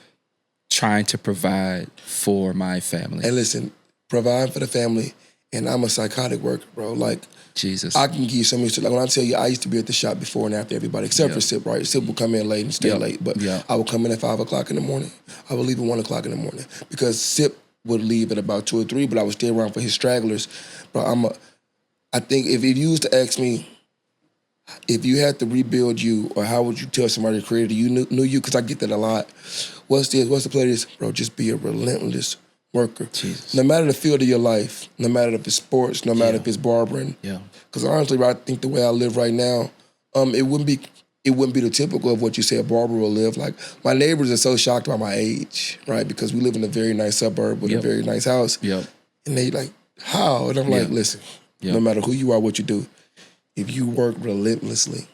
trying to provide for my family. And listen, provide for the family, and I'm a psychotic worker, bro. Like, Jesus. I can give you so many stories. Like, when I tell you, I used to be at the shop before and after everybody, except for Sip, right? Sip would come in late and stay late, but I would come in at 5 o'clock in the morning. I would leave at 1 o'clock in the morning because Sip would leave at about 2 or 3, but I would stay around for his stragglers. Bro, I think if you was to ask me, if you had to rebuild you, or how would you tell somebody to create you knew you, because I get that a lot. What's the play this? Bro, just be a relentless worker. Jesus. No matter the field of your life, no matter if it's sports, no matter if it's barbering. Yeah. Because honestly, I think the way I live right now, it wouldn't be the typical of what you say a barber will live. Like, my neighbors are so shocked by my age, right? Because we live in a very nice suburb with a very nice house. Yep. And they like, how? And I'm like, listen, no matter who you are, what you do, if you work relentlessly,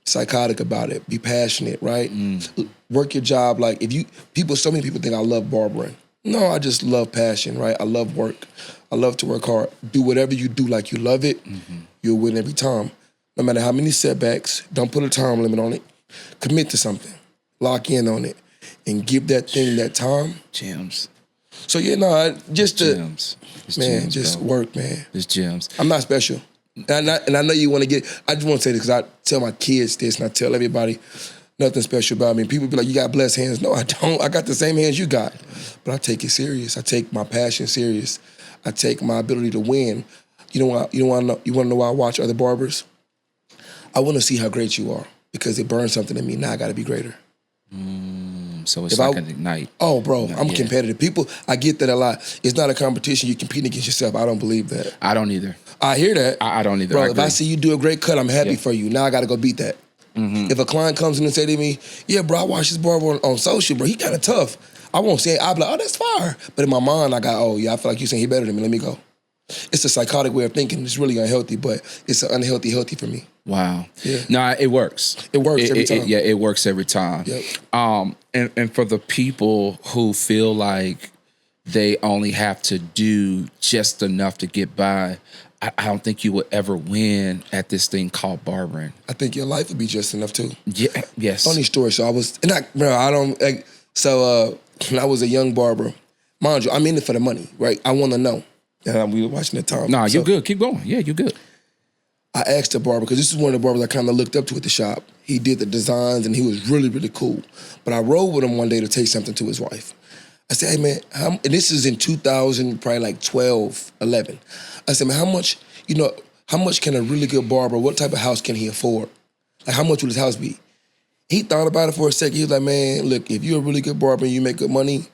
psychotic about it, be passionate, right? Work your job. Like, so many people think I love barbering. No, I just love passion, right? I love work. I love to work hard. Do whatever you do like you love it, you'll win every time. No matter how many setbacks, don't put a time limit on it. Commit to something. Lock in on it. And give that thing that time. Gems. So yeah, no, just Gems. man, just work, man. It's gems. I'm not special. And I know you want to I just want to say this because I tell my kids this and I tell everybody nothing special about me. People be like, you got blessed hands. No, I don't. I got the same hands you got. But I take it serious. I take my passion serious. I take my ability to win. You want to know why I watch other barbers? I want to see how great you are because it burns something in me. Now I got to be greater. So it's like an ignite. Oh, bro, I'm competitive. People, I get that a lot. It's not a competition. You compete against yourself. I don't believe that. I don't either. I hear that. I don't either. Bro, if I see you do a great cut, I'm happy for you. Now I got to go beat that. If a client comes in and say to me, yeah, bro, I watched this barber on social, bro. He kind of tough. I won't say it. I'll be like, oh, that's fire. But in my mind, I got, oh, yeah, I feel like you're saying he better than me. Let me go. It's a psychotic way of thinking. It's really unhealthy, but it's an unhealthy healthy for me. Wow. Yeah. Nah, it works. It works every time. Yeah, it works every time. Yep. And for the people who feel like they only have to do just enough to get by, I don't think you would ever win at this thing called barbering. I think your life would be just enough too. Yeah. Yes. Funny story. So when I was a young barber, mind you, I'm in it for the money, right? I want to know. And we were watching the time. Nah, you're good. Keep going. Yeah, you're good. I asked the barber, because this is one of the barbers I kind of looked up to at the shop. He did the designs and he was really, really cool. But I rode with him one day to take something to his wife. I said, hey man, and this is in 2000, probably like 12, 11. I said, man, how much can a really good barber, what type of house can he afford? Like how much would his house be? He thought about it for a second. He was like, man, look, if you're a really good barber and you make good money,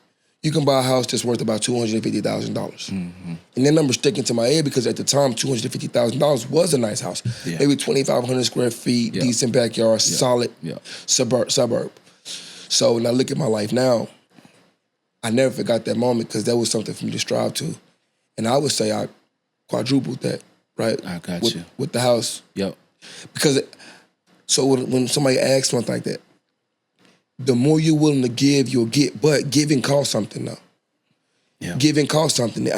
you can buy a house that's worth about $250,000. And that number's sticking to my head because at the time, $250,000 was a nice house. Yeah. Maybe 2,500 square feet, decent backyard, solid suburb. So when I look at my life now, I never forgot that moment because that was something for me to strive to. And I would say I quadrupled that, right? I got you. With the house. Yep. Because, so when somebody asks something like that, the more you're willing to give, you'll get. But giving costs something, though. Yeah. Giving costs something.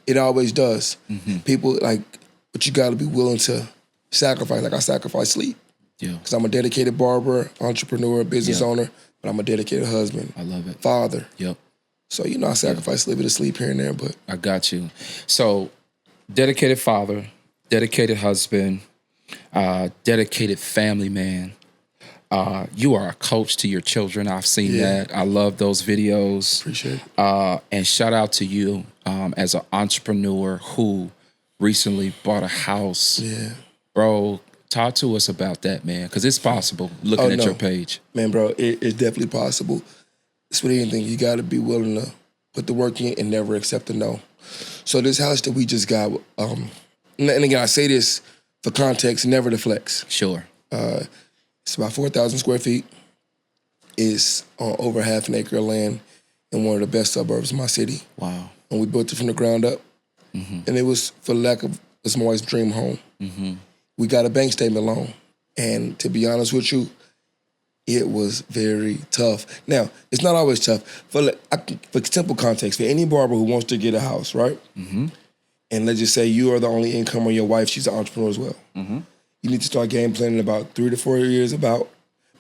It always does. People, but you got to be willing to sacrifice. Like I sacrifice sleep. Yeah. Because I'm a dedicated barber, entrepreneur, business owner, but I'm a dedicated husband. I love it. Father. Yep. So, I sacrifice a little bit of sleep here and there, but. I got you. So, dedicated father, dedicated husband, dedicated family man. You are a coach to your children. I've seen that. I love those videos. Appreciate it. And shout out to you as an entrepreneur who recently bought a house. Yeah. Bro, talk to us about that, man, because it's possible looking at your page. Man, bro, it's definitely possible. It's with anything. You got to be willing to put the work in and never accept a no. So this house that we just got, and again, I say this for context, never to flex. Sure. It's about 4,000 square feet. It's on over half an acre of land in one of the best suburbs of my city. Wow. And we built it from the ground up. And it was, for lack of, it's my wife's dream home. We got a bank statement loan. And to be honest with you, it was very tough. Now, it's not always tough. For simple context, for any barber who wants to get a house, right? And let's just say you are the only income on your wife, she's an entrepreneur as well. You need to start game planning about 3 to 4 years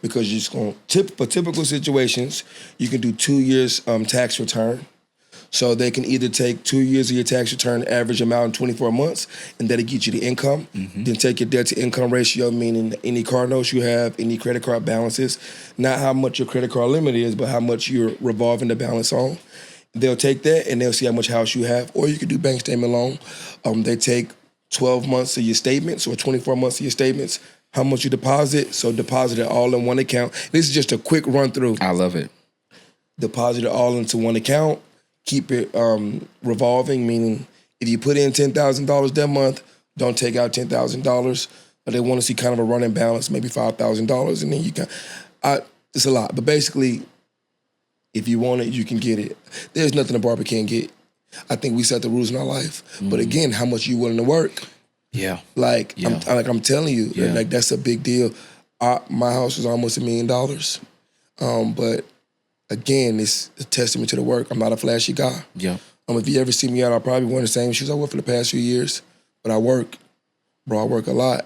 because you're just going to, for typical situations, you can do 2 years tax return. So they can either take 2 years of your tax return, average amount in 24 months, and that'll get you the income. Then take your debt to income ratio, meaning any car notes you have, any credit card balances, not how much your credit card limit is, but how much you're revolving the balance on. They'll take that and they'll see how much house you have. Or you can do bank statement loan. They take 12 months of your statements or 24 months of your statements, how much you deposit, so deposit it all in one account. This is just a quick run through. I love it. Deposit it all into one account, keep it revolving, meaning if you put in $10,000 that month, don't take out $10,000, but they want to see kind of a running balance, maybe $5,000, and then you can, it's a lot, but basically, if you want it, you can get it. There's nothing a barber can't get. I think we set the rules in our life. But again, how much you willing to work? Yeah. I'm telling you, that's a big deal. My house was almost $1 million. But again, it's a testament to the work. I'm not a flashy guy. Yeah. If you ever see me out, I'll probably wear the same shoes I wore for the past few years. But I work. Bro, I work a lot.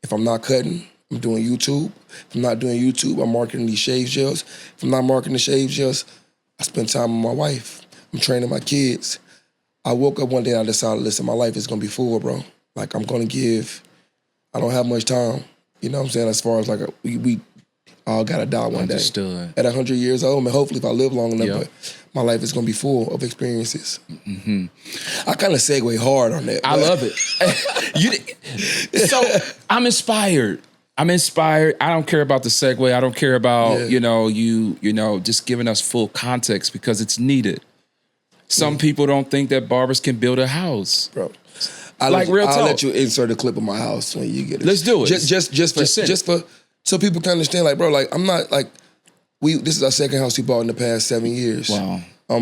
If I'm not cutting, I'm doing YouTube. If I'm not doing YouTube, I'm marketing these shave gels. If I'm not marketing the shave gels, I spend time with my wife. I'm training my kids. I woke up one day and I decided, listen, my life is going to be full, bro. Like, I'm going to give. I don't have much time. You know what I'm saying? As far as like, we all got to die one Understood. day. At 100 years old, man, hopefully if I live long enough, but my life is going to be full of experiences. Mm-hmm. I kind of segue hard on that. I love it. So I'm inspired. I don't care about the segue. I don't care about, just giving us full context because it's needed. Some people don't think that barbers can build a house. Bro. I'll let you insert a clip of my house when you get it. Let's do it. Just for so people can understand, like, bro, like, I'm not, like, this is our second house we bought in the past 7 years. Wow.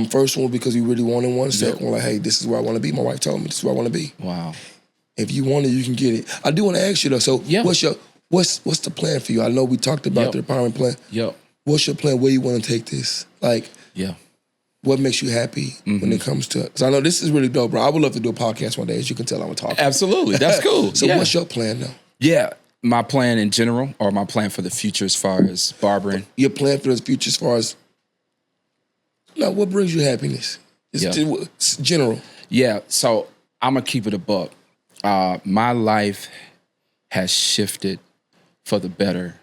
First one because we really wanted one. Second one, like, hey, this is where I want to be. My wife told me this is where I want to be. Wow. If you want it, you can get it. I do want to ask you though, so what's the plan for you? I know we talked about the retirement plan. Yep. What's your plan? Where you want to take this? Like, what makes you happy when it comes to, because I know this is really dope, bro. I would love to do a podcast one day. As you can tell, I'm a talker. Absolutely. That's cool. So what's your plan though? Yeah. My plan in general, or my plan for the future as far as barbering? Your plan for the future as far as, now, what brings you happiness? It's general. Yeah, so I'm going to keep it a buck. My life has shifted for the better.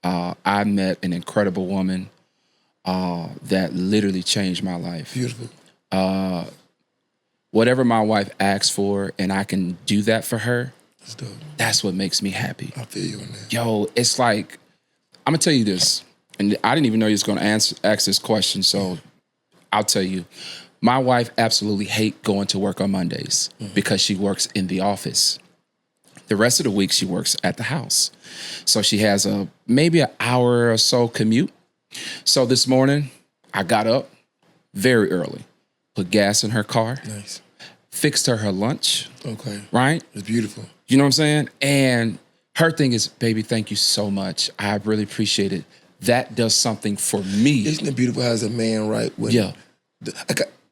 I met an incredible woman that literally changed my life. Beautiful. Whatever my wife asks for and I can do that for her, that's dope. That's what makes me happy. I feel you on that. Yo, it's like, I'm going to tell you this, and I didn't even know you was going to ask this question, so I'll tell you. My wife absolutely hates going to work on Mondays because she works in the office. The rest of the week, she works at the house. So she has maybe an hour or so commute. So this morning, I got up very early, put gas in her car, nice, fixed her lunch. Okay. Right? It's beautiful. You know what I'm saying? And her thing is, baby, thank you so much. I really appreciate it. That does something for me. Isn't it beautiful as a man, right?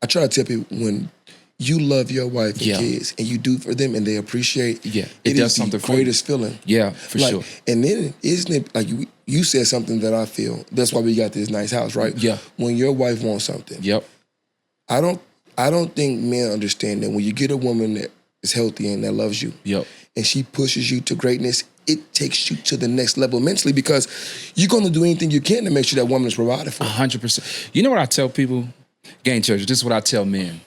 I try to tell people, when you love your wife and kids and you do for them and they appreciate, it does something for the greatest feeling. Yeah, for sure. And then isn't it like you said something that I feel, that's why we got this nice house, right? Yeah. When your wife wants something. Yep. I don't think men understand that when you get a woman that is healthy and that loves you, and she pushes you to greatness, it takes you to the next level mentally, because you're going to do anything you can to make sure that woman is provided for. 100%. You know what I tell people? Gamechanger, this is what I tell men.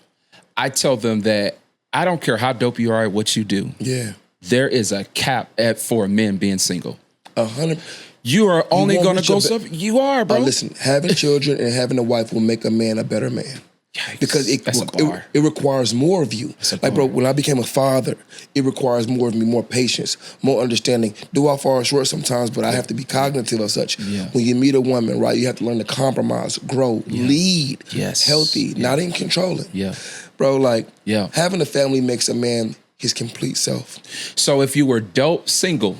I tell them that I don't care how dope you are at what you do. Yeah. There is a cap for men being single. 100%. You are only going to go you are, bro. Listen, having children and having a wife will make a man a better man. Yikes. Because it requires more of you. Like, bro, when I became a father, it requires more of me, more patience, more understanding. Do I fall short sometimes, but I have to be cognitive of such. Yeah. When you meet a woman, right, you have to learn to compromise, grow, lead, healthy, not in controlling. Yeah. Bro, like, having a family makes a man his complete self. So if you were dope single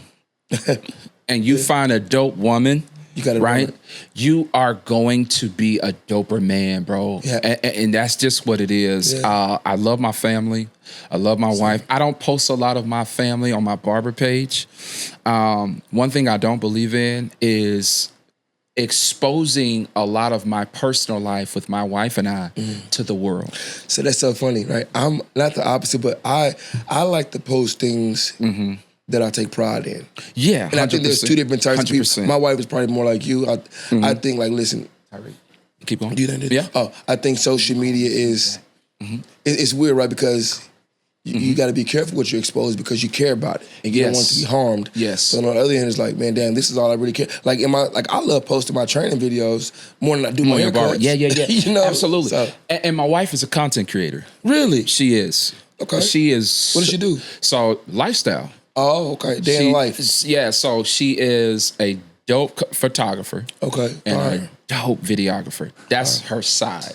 and you find a dope woman, you got it right. You are going to be a doper man, bro. Yeah. And that's just what it is. Yeah. I love my family. I love my wife. I don't post a lot of my family on my barber page. One thing I don't believe in is exposing a lot of my personal life with my wife and I to the world. So that's so funny, right? I'm not the opposite, but I like to post things that I take pride in. Yeah, 100%. And I think there's two different types 100%. Of people. My wife is probably more like you. I think, like, listen. Keep going. Yeah. Oh, I think social media is, it's weird, right? Because you got to be careful what you expose because you care about it. And you don't want to be harmed. Yes. So on the other hand, it's like, man, damn, this is all I really care. Like, I love posting my training videos more than I do my haircuts. Yeah. You know? Absolutely. So. And my wife is a content creator. Really? She is. Okay. She is. What does she do? So, lifestyle. Oh, okay. Day in life. Yeah, so she is a dope photographer. Okay. And a dope videographer. That's her side.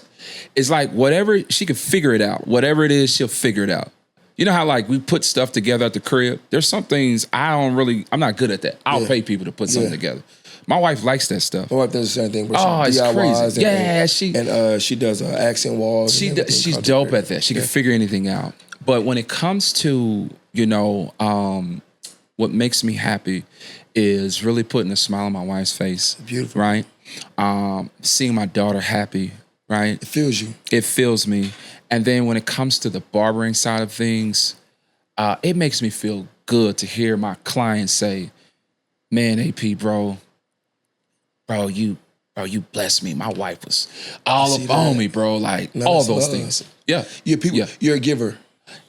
It's like whatever, she can figure it out. Whatever it is, she'll figure it out. You know how, like, we put stuff together at the crib? There's some things I'm not good at that. I'll pay people to put something together. My wife likes that stuff. My wife does the same thing. Oh, it's DIYs crazy. she does accent walls. She's dope at that. She can figure anything out. But when it comes to, what makes me happy is really putting a smile on my wife's face. Beautiful. Right? Seeing my daughter happy, right? It feels you. It fills me. And then when it comes to the barbering side of things, it makes me feel good to hear my clients say, man, AP, bro, you blessed me. My wife was all up on me, bro. Like all those things. Yeah. You're a giver.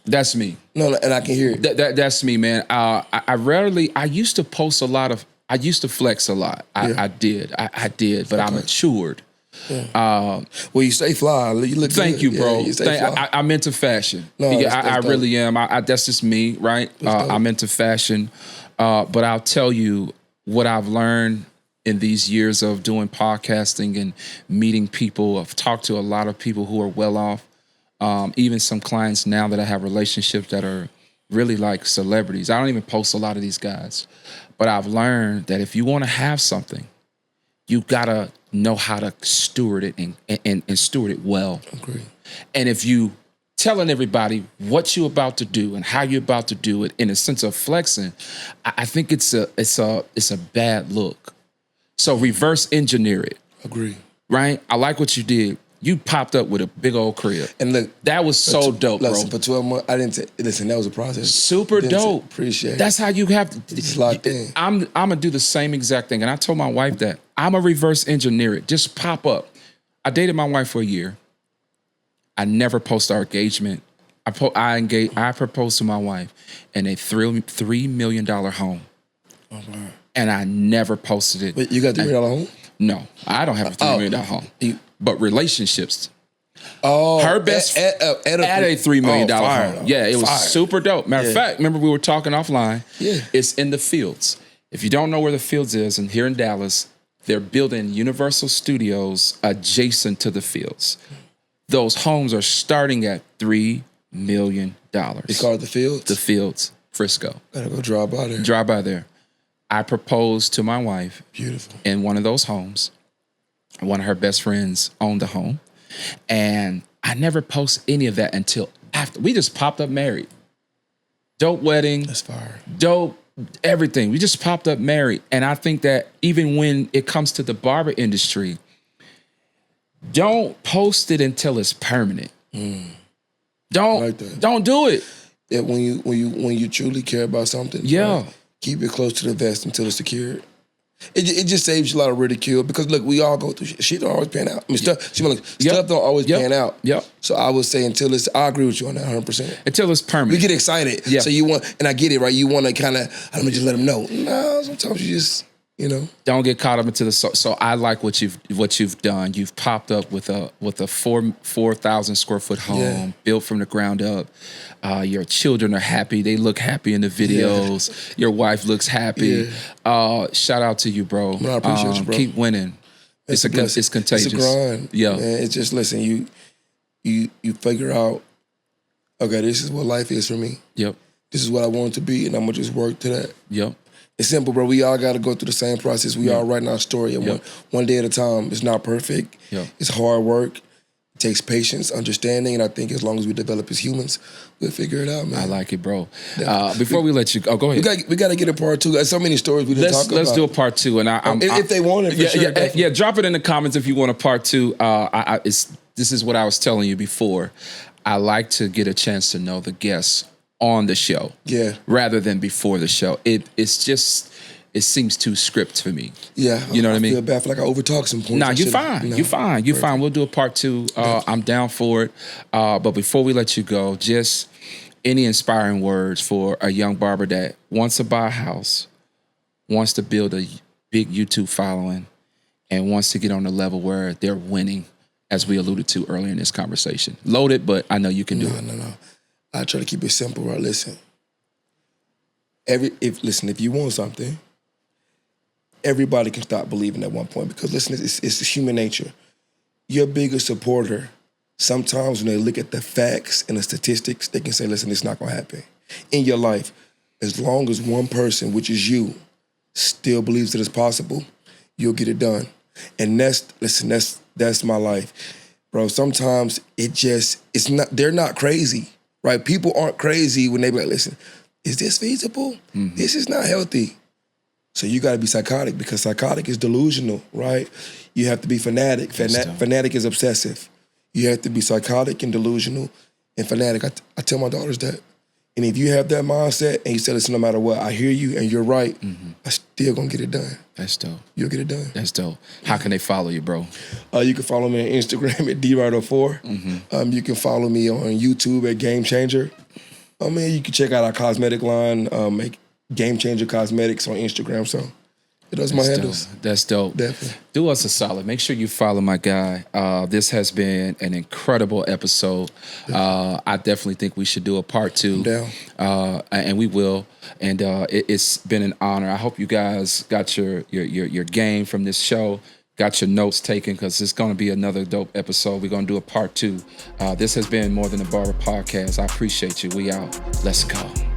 That's me. No, and I can hear it. That's me, man. I used to post a lot of, I used to flex a lot. I did, but I matured. Yeah. Well, you stay fly. You look Thank good. you, bro. Yeah, you stay fly. I'm into fashion. No, I really am. That's just me, right? I'm into fashion. But I'll tell you what I've learned in these years of doing podcasting and meeting people. I've talked to a lot of people who are well off. Even some clients now that I have relationships that are really like celebrities. I don't even post a lot of these guys. But I've learned that if you want to have something, you gotta know how to steward it and steward it well. Agree. And if you telling everybody what you're about to do and how you're about to do it in a sense of flexing, I think it's a bad look. So reverse engineer it. Agree. Right? I like what you did. You popped up with a big old crib. And look, that was so dope, listen, bro. For 12 months, I didn't listen, that was a process. Super dope. Appreciate it. That's how you have to. It's locked in. I'm gonna do the same exact thing. And I told my wife that I'm gonna reverse engineer it. Just pop up. I dated my wife for a year. I never posted our engagement. I proposed to my wife in a $3 million home. Oh, wow. And I never posted it. But you got the $3 million home? No, I don't have a $3 million home. But relationships. Oh, her best at a $3 million home. Yeah, it was super dope. Matter of fact, remember we were talking offline. Yeah, it's in the Fields. If you don't know where the Fields is, and here in Dallas, they're building Universal Studios adjacent to the Fields. Those homes are starting at $3 million. It's called the Fields. The Fields, Frisco. Gotta go drive by there. Drive by there. I proposed to my wife. Beautiful. In one of those homes. One of her best friends owned the home. And I never post any of that until after. We just popped up married. Dope wedding. That's fire. Dope everything. We just popped up married. And I think that even when it comes to the barber industry, don't post it until it's permanent. Don't do it. Yeah, when you truly care about something, right, keep it close to the vest until it's secured. It just saves you a lot of ridicule because look, we all go through shit. Shit don't always pan out. I mean, stuff don't always pan out. Yep. So I would say until it's, I agree with you on that 100%. Until it's permanent. We get excited. Yeah. So you want, and I get it, right? You want to kind of, I don't know, just let them know. No, sometimes you just, don't get caught up into the. So I like what you've done. You've popped up with a 4,000 square foot home built from the ground up. Your children are happy. They look happy in the videos. Yeah. Your wife looks happy. Yeah. Shout out to you, bro. Man, I appreciate you, bro. Keep winning. It's contagious. It's a grind. Yeah. Man, it's just, listen, you figure out, okay, this is what life is for me. Yep. This is what I want it to be, and I'm gonna just work to that. Yep. It's simple, bro. We all got to go through the same process. We all writing our story, and one day at a time. It's not perfect. Yep. It's hard work. It takes patience, understanding, and I think as long as we develop as humans, we'll figure it out, man. I like it, bro. Before we let you go, go ahead. We got to get a part two. There's so many stories we didn't talk about. Let's do a part two, and if they want it, for sure. Drop it in the comments if you want a part two. This is what I was telling you before. I like to get a chance to know the guests on the show, rather than before the show. It seems too script for me. Yeah, you know what I mean. I feel bad for like I overtalk some points. Nah, you're fine. You're fine. We'll do a part two. I'm down for it. But before we let you go, just any inspiring words for a young barber that wants to buy a house, wants to build a big YouTube following, and wants to get on the level where they're winning, as we alluded to earlier in this conversation. Loaded, but I know you can do it. No. I try to keep it simple, right? Listen. If you want something, everybody can stop believing at one point because listen, it's human nature. Your biggest supporter, sometimes when they look at the facts and the statistics, they can say, listen, it's not gonna happen. In your life, as long as one person, which is you, still believes that it's possible, you'll get it done. And that's my life. Bro, sometimes they're not crazy, right? People aren't crazy when they be like, listen, is this feasible? Mm-hmm. This is not healthy. So you gotta be psychotic because psychotic is delusional, right? You have to be fanatic. Fanatic is obsessive. You have to be psychotic and delusional and fanatic. I tell my daughters that. And if you have that mindset and you say, listen, no matter what, I hear you and you're right, I still gonna get it done. That's dope. You'll get it done. That's dope. How can they follow you, bro? You can follow me on Instagram at dwright04. You can follow me on YouTube at Gamechanger. You can check out our cosmetic line, Gamechanger Cosmetics on Instagram. So those are my handles. That's dope. Definitely. Do us a solid. Make sure you follow my guy. This has been an incredible episode. I definitely think we should do a part 2. I'm down. And we will. And it's been an honor. I hope you guys got your game from this show, got your notes taken, because it's going to be another dope episode. We're going to do a part 2. This has been More Than a Barber podcast. I appreciate you. We out. Let's go.